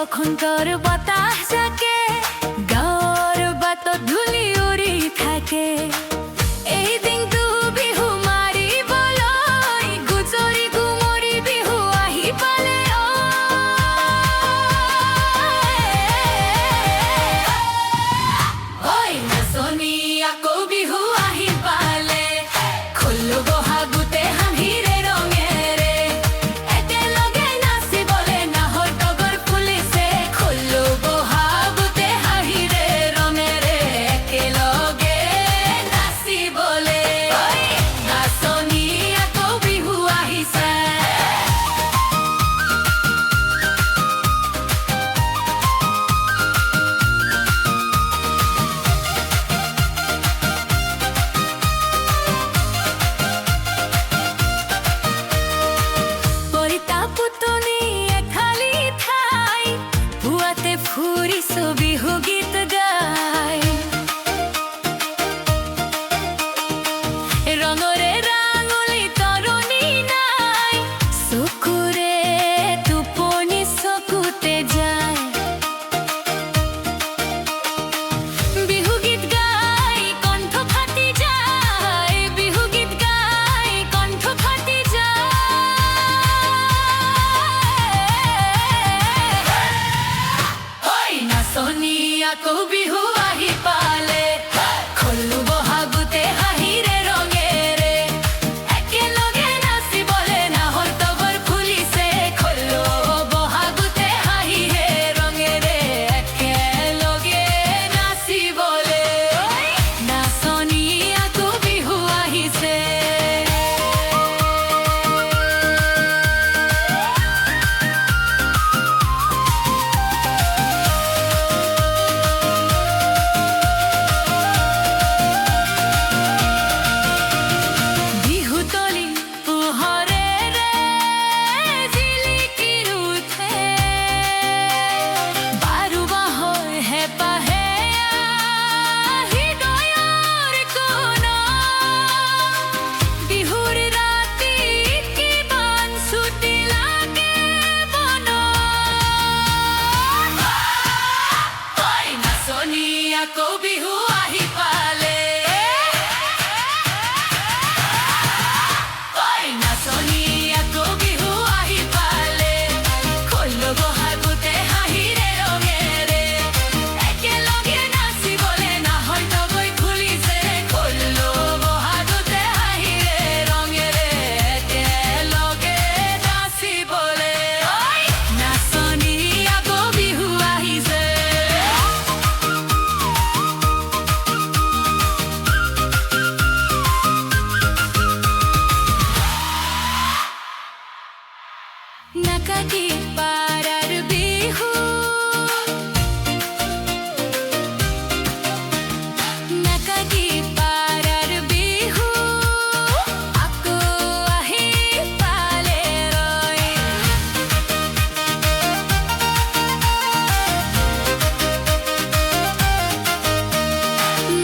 যখন তোৰ বাতাস যাকে গাঁৱৰ বাটত ধূলি উৰি থাকে এই দিনটো বিহু মাৰিবলৈ গুজৰি গুমৰি বিহু আহি পালে ঐ নাচনি আকৌ বিহু আহি পালে খোলো বহাগতে হাঁহিৰে ৰঙেৰে একেলগে নাচিবলে নাহৰ তগৰ ফুলিছে খোলো বহাগতে হাঁহিৰে ৰঙেৰে একেলগে নাচিবলে নাচনি আকৌ বিহু আহিছে ফুৰিছো বিহু গীত গাই ৰঙৰে ৰাঙলী তৰণি নাই চকুৰে টোপনি চকুতে যায় বিহু গীত গাই কণ্ঠ ফাটি যায় বিহু গীত গাই কণ্ঠ ফাটি যায় নাচনি আকৌ বিহু আহি পালে খোলো বহাগতে হাঁহিৰে ৰঙেৰে একেলগে নাচিবলে নাহৰ তগৰ ফুলিছে খোলো বহাগতে হাঁহিৰে ৰঙেৰে একেলগে নাচিবলে নাচনি আকৌ বিহু আহিছে আকৌ বিহু আহি পালে নাচনি আকৌ বিহু আহি পালে খোলো বহাগতে হাঁহিৰে ৰঙেৰে একেলগে নাচিবলে নাহৰ তগৰ ফুলিছে খোলো বহাগতে হাঁহিৰে ৰঙেৰে একেলগে নাচিবলে নাচনি আকৌ বিহু আহিছে নাকাটি পাৰাৰ বিহু নাকাটি পাৰাৰ বিহু আকৌ আহি পালে ৰয়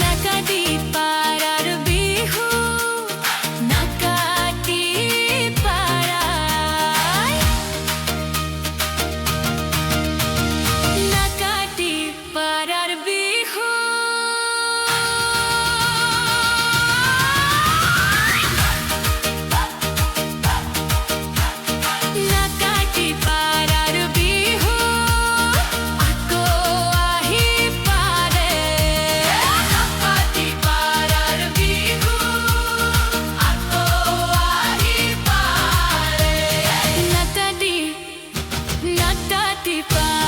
নাকাটি পাৰাৰ বিহু নাকাটি পাৰাৰ বিহু নাকাটি পাৰাৰ বিহু আকৌ আহি পালে নাকাটি পাৰাৰ বিহু আকৌ আহি পালে নাকাটি পাৰাৰ